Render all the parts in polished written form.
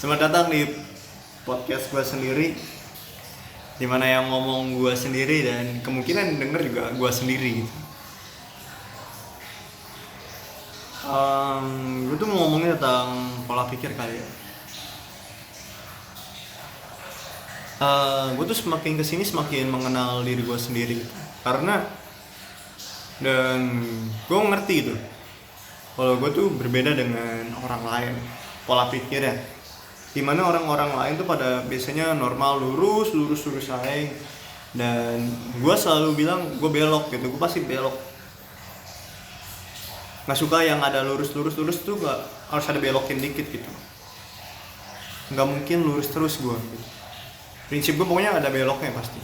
Selamat datang di podcast gue sendiri, dimana yang ngomong gue sendiri dan kemungkinan denger juga gue sendiri gitu. Gue tuh mau ngomongin tentang pola pikir kali ya. Gue tuh semakin kesini semakin mengenal diri gue sendiri gitu. Dan gue ngerti gitu kalau gue tuh berbeda dengan orang lain pola pikirnya, dimana orang-orang lain tuh pada biasanya normal lurus aja, dan gue selalu bilang gue belok gitu, gue pasti belok. Nggak suka yang ada lurus tuh, gak harus ada belokin dikit gitu, nggak mungkin lurus terus gue gitu. Prinsip gue pokoknya ada beloknya pasti.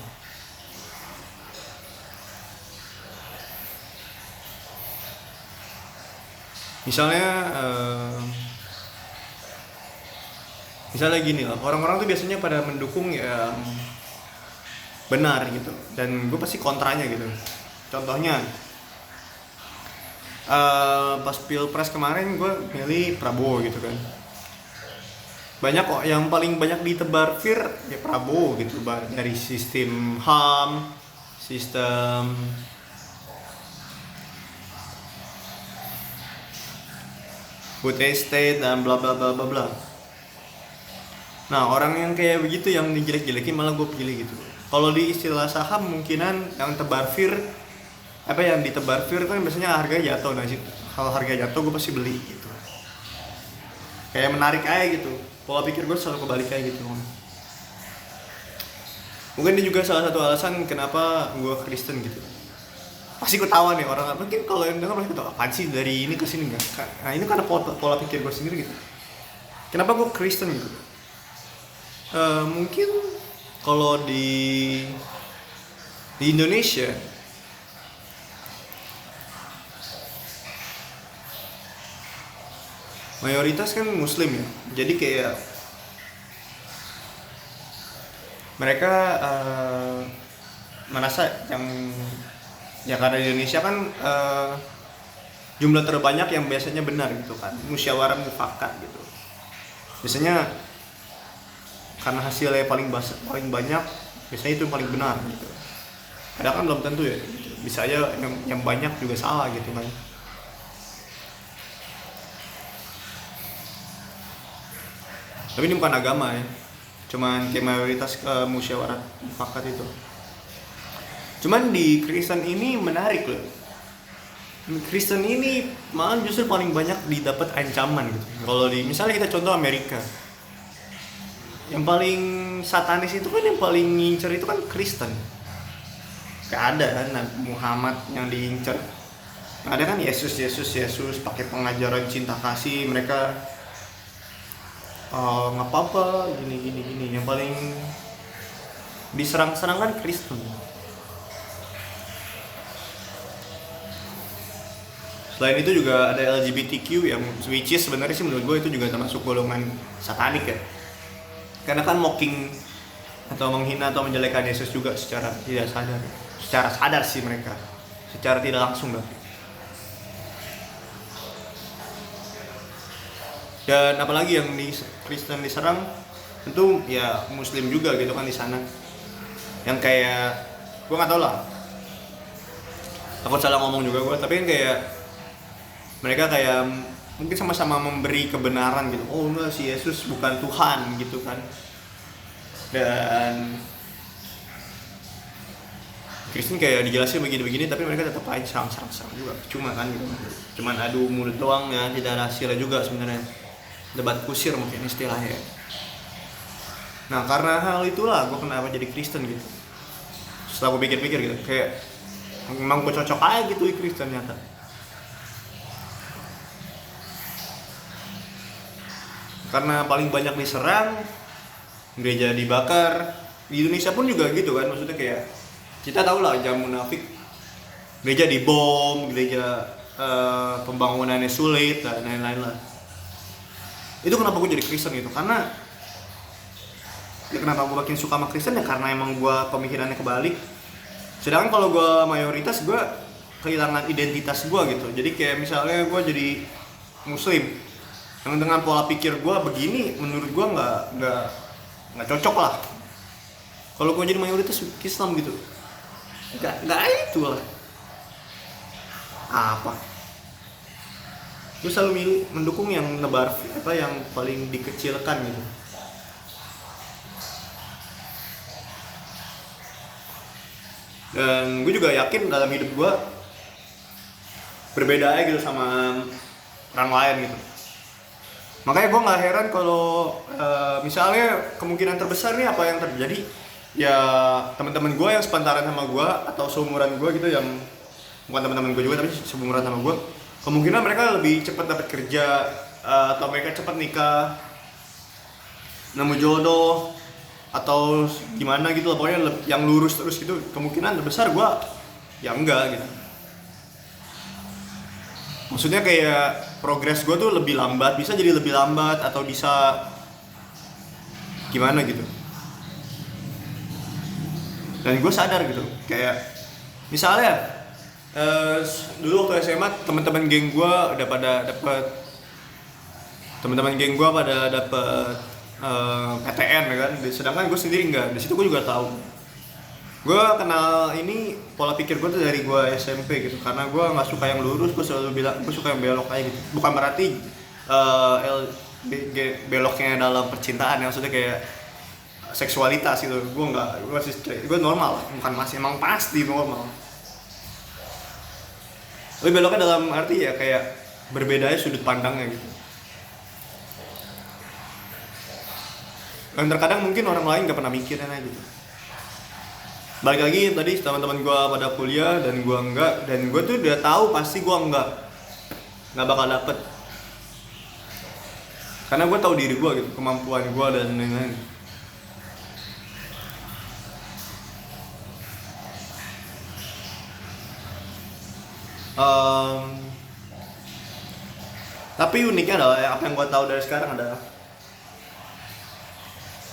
Misalnya gini lah, orang-orang tuh biasanya pada mendukung yang benar gitu, dan gue pasti kontranya gitu. Contohnya pas pilpres kemarin gue milih Prabowo gitu kan. Banyak kok yang paling banyak ditebar fear ya Prabowo gitu, dari sistem HAM, sistem food estate dan bla bla bla bla bla. Nah, orang yang kayak begitu yang dijelek-jelekin malah gue pilih gitu. Kalau di istilah saham mungkinan yang tebar fear, yang ditebar fear kan biasanya harga jatuh. Nah, kalau harga jatuh gue pasti beli gitu. Kayak menarik aja gitu. Pola pikir gue selalu kebalik kayak gitu. Mungkin ini juga salah satu alasan kenapa gue Kristen gitu. Pasti ketawa nih orang, mungkin kalau yang dengar pasti ketawa, apaan sih dari ini ke sini enggak? Nah, ini karena pola pikir gue sendiri gitu. Kenapa gue Kristen gitu? Mungkin kalau di Indonesia mayoritas kan Muslim ya, jadi kayak mereka merasa yang ya karena di Indonesia kan jumlah terbanyak yang biasanya benar gitu kan, musyawarah mufakat gitu. Biasanya karena hasilnya paling banyak, biasanya itu yang paling benar gitu. Padahal kan belum tentu ya gitu. Bisa aja yang banyak juga salah gitu kan. Tapi ini bukan agama ya, cuman kayak mayoritas musyawarah mufakat itu. Cuman di Kristen ini menarik loh. Kristen ini malah justru paling banyak didapat ancaman gitu. Kalau di misalnya kita contoh Amerika, yang paling satanis itu kan, yang paling ngincer itu kan Kristen. Gak ada kan Muhammad yang diincer. Ada kan Yesus pakai pengajaran cinta kasih, mereka nggak apa-apa gini. Yang paling diserang-serang kan Kristen. Selain itu juga ada LGBTQ yang which is sebenarnya sih menurut gue itu juga termasuk golongan satanik ya. Karena kan mocking atau menghina atau menjelekan Yesus juga secara tidak sadar. Secara sadar sih mereka, secara tidak langsung lah. Dan apalagi yang di Kristen diserang tentu ya Muslim juga gitu kan di sana. Yang kayak gue nggak tahu lah, takut salah ngomong juga gue, tapi kan kayak mereka kayak mungkin sama-sama memberi kebenaran gitu. Oh enggak, si Yesus bukan Tuhan gitu kan. Dan Kristen kayak dijelasin begini-begini, tapi mereka tetap aja serang-serang juga. Cuma kan gitu. Cuman adu mulut doang ya, tidak ada hasilnya juga sebenarnya. Debat kusir mungkin istilahnya. Nah, karena hal itulah gue kenapa jadi Kristen gitu. Setelah gue pikir-pikir gitu, kayak memang gue cocok aja gitu di Kristen nyata. Karena paling banyak diserang, gereja dibakar. Di Indonesia pun juga gitu kan, maksudnya kayak kita tahu lah jam munafik, gereja dibom, gereja pembangunannya sulit dan lain-lain lah. Itu kenapa gue jadi Kristen gitu, karena ya kenapa gue makin suka sama Kristen ya karena emang gue pemikirannya kebalik. Sedangkan kalau gue mayoritas, gue kehilangan identitas gue gitu. Jadi kayak misalnya gue jadi Muslim, yang dengan pola pikir gue begini, menurut gue nggak cocok lah. Kalau gue jadi mayoritas Islam gitu, nggak itu lah. Apa? Gue selalu milih mendukung yang nebar apa yang paling dikecilkan gitu. Dan gue juga yakin dalam hidup gue berbeda aja gitu sama orang lain gitu. Makanya gue nggak heran kalau misalnya kemungkinan terbesar nih apa yang terjadi ya teman-teman gue yang sepantaran sama gue atau seumuran gue gitu, yang bukan teman-teman gue juga tapi seumuran sama gue, kemungkinan mereka lebih cepat dapat kerja atau mereka cepat nikah, nemu jodoh atau gimana gitu lah, pokoknya yang lurus terus gitu. Kemungkinan terbesar gue ya enggak gitu. Maksudnya kayak progres gue tuh lebih lambat, bisa jadi lebih lambat atau bisa gimana gitu. Dan gue sadar gitu, kayak misalnya dulu waktu SMA teman-teman geng gue udah pada dapet, teman-teman geng gue pada dapet PTN kan, sedangkan gue sendiri enggak. Di situ gue juga tahu. Gue kenal ini pola pikir gue tuh dari gue SMP gitu, karena gue nggak suka yang lurus, gue selalu bilang gue suka yang belok aja gitu. Bukan berarti beloknya dalam percintaan, maksudnya kayak seksualitas gitu. Gue normal, bukan masih, emang pasti normal. Tapi beloknya dalam arti ya kayak berbedanya sudut pandangnya gitu. Dan terkadang mungkin orang lain nggak pernah mikirin aja gitu. Balik lagi tadi teman-teman gue pada kuliah dan gue enggak, dan gue tuh udah tahu pasti gue nggak bakal dapet, karena gue tahu diri gue gitu, kemampuan gue dan lain-lain. Tapi uniknya adalah apa yang gue tahu dari sekarang adalah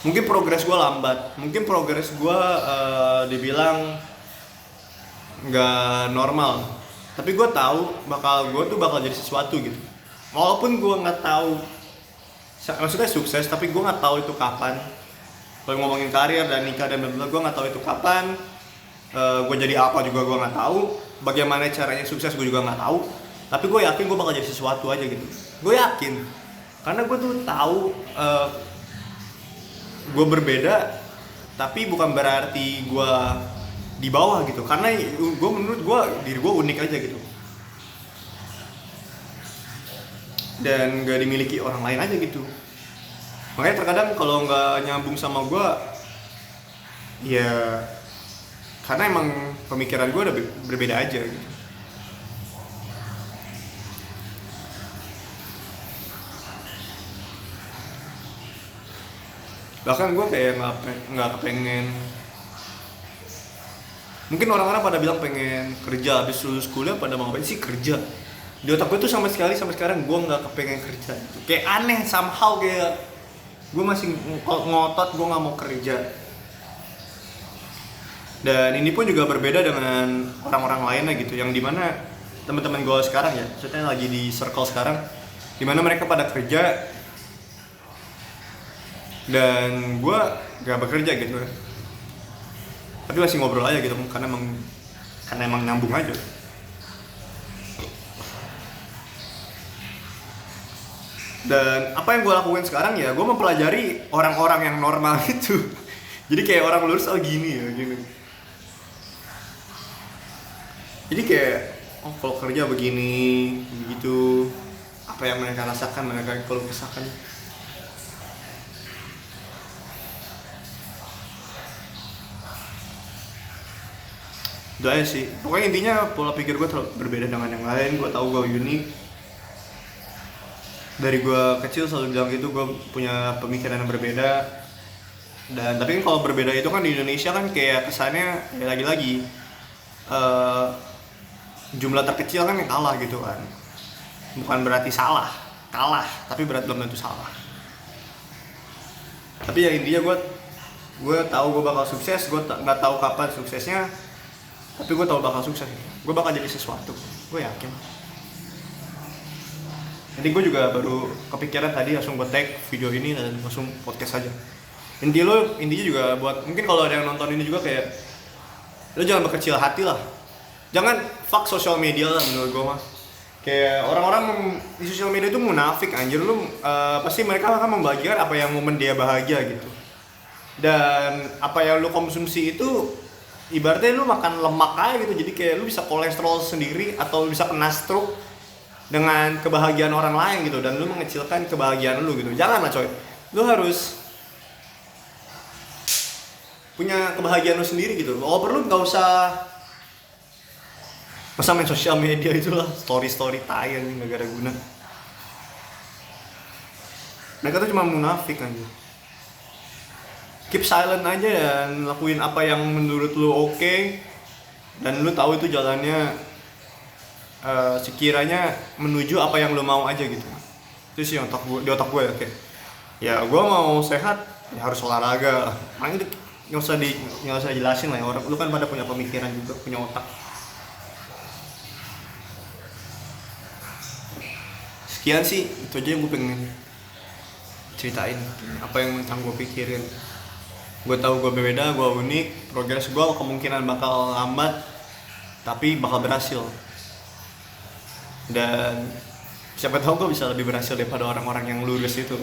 mungkin progres gue lambat, mungkin progres gue dibilang nggak normal, tapi gue tahu gue tuh bakal jadi sesuatu gitu. Walaupun gue nggak tahu, maksudnya sukses, tapi gue nggak tahu itu kapan. Kalau ngomongin karir dan nikah dan bla-bla, gue nggak tahu itu kapan. Gue jadi apa juga gue nggak tahu. Bagaimana caranya sukses gue juga nggak tahu. Tapi gue yakin gue bakal jadi sesuatu aja gitu. Gue yakin, karena gue tuh tahu. Gue berbeda, tapi bukan berarti gue di bawah gitu, karena menurut gue diri gue unik aja gitu, dan gak dimiliki orang lain aja gitu. Makanya terkadang kalau nggak nyambung sama gue, ya karena emang pemikiran gue udah berbeda aja gitu. Bahkan gue kayak nggak kepengen. Mungkin orang-orang pada bilang pengen kerja habis lulus kuliah, pada mau ngapain sih kerja. Di otak gue tuh sampai sekarang gue nggak kepengen kerja gitu. Kayak aneh somehow, kayak gue masih ngotot gue nggak mau kerja. Dan ini pun juga berbeda dengan orang-orang lainnya gitu, yang dimana teman-teman gue sekarang ya, maksudnya lagi di circle sekarang, dimana mereka pada kerja dan gue gak bekerja gitu, tapi masih ngobrol aja gitu, karena emang nyambung aja. Dan apa yang gue lakukan sekarang ya, gue mempelajari orang-orang yang normal itu. Jadi kayak orang lurus gini ya gini. Jadi kayak kalau kerja begini begitu, apa yang mereka rasakan, mereka kalau kesahkan. Itu aja sih, pokoknya intinya pola pikir gue berbeda dengan yang lain. Gue tahu gue unik. Dari gue kecil selalu bilang gitu, gue punya pemikiran yang berbeda. Dan tapi kalau berbeda itu kan di Indonesia kan kayak kesannya ya lagi-lagi jumlah terkecil kan yang kalah gitu kan. Bukan berarti salah, kalah, tapi berarti belum tentu salah. Tapi ya intinya gue tahu gue bakal sukses. Gue nggak tahu kapan suksesnya, tapi gue tahu bakal sukses. Gue bakal jadi sesuatu, gue yakin. Jadi gue juga baru kepikiran tadi langsung gue tag video ini dan langsung podcast aja. Intinya juga buat mungkin kalau ada yang nonton ini juga kayak lo jangan berkecil hati lah. Jangan fuck sosial media lah menurut gue mah. Kayak orang-orang di sosial media itu munafik anjir lu pasti mereka akan membagikan apa yang momen dia bahagia gitu. Dan apa yang lu konsumsi itu ibaratnya lu makan lemak aja gitu. Jadi kayak lu bisa kolesterol sendiri atau lu bisa kena stroke dengan kebahagiaan orang lain gitu dan lu mengecilkan kebahagiaan lu gitu. Jangan lah coy. Lu harus punya kebahagiaan lu sendiri gitu. Oh perlu nggak usah masa main sosial media itulah story tai anjing nggak ada guna. Mereka tuh cuma munafik anjing. Keep silent aja dan lakuin apa yang menurut lu oke dan lu tahu itu jalannya sekiranya menuju apa yang lu mau aja gitu. Itu sih di otak gue ya kayak ya gue mau sehat ya harus olahraga. Makanya itu nggak usah jelasin lah ya orang lu kan pada punya pemikiran juga punya otak. Sekian sih itu aja yang gue pengen ceritain apa yang tentang gue pikirin. Gue tahu gue berbeda, gue unik, progres gue kemungkinan bakal lambat tapi bakal berhasil. Dan siapa tahu gue bisa lebih berhasil daripada orang-orang yang lurus itu.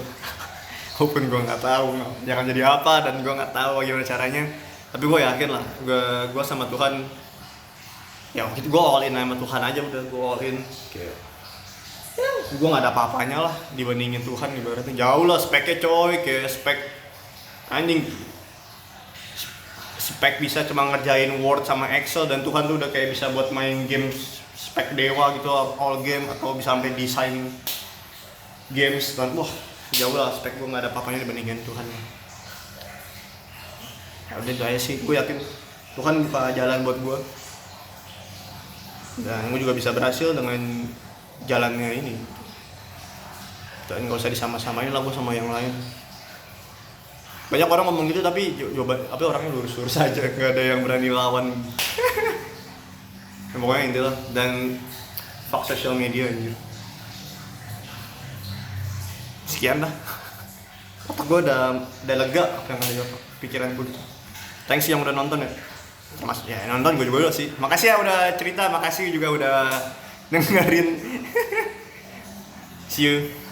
Walaupun gue nggak tahu jangan jadi apa dan gue nggak tahu gimana caranya, tapi gue yakin lah gue sama Tuhan ya gitu. Gue all in sama Tuhan aja udah, gue all in kayak gue nggak ada apa-apanya lah dibandingin Tuhan ibaratnya. Jauh lah speknya coy, kayak spek anjing spek bisa cuma ngerjain Word sama Excel dan Tuhan tuh udah kayak bisa buat main game spek dewa gitu all game atau bisa sampai desain games dan wah jauh lah spek gue nggak ada apa-apanya dibandingin Tuhan. Ya udah itu aja sih, gue yakin Tuhan buka jalan buat gue dan gue juga bisa berhasil dengan jalannya ini. Dan nggak usah disama-samain lah gue sama yang lain. Banyak orang ngomong gitu tapi coba apa orangnya lurus-lurus aja, nggak ada yang berani lawan. Ya, pokoknya intilah dan fuck social media anjir. Sekian dah. Otak gue udah lega apa yang ada di pikiran gue. Thanks yang udah nonton ya. Mas ya nonton gue juga sih. Makasih ya udah cerita, makasih juga udah dengerin. See you.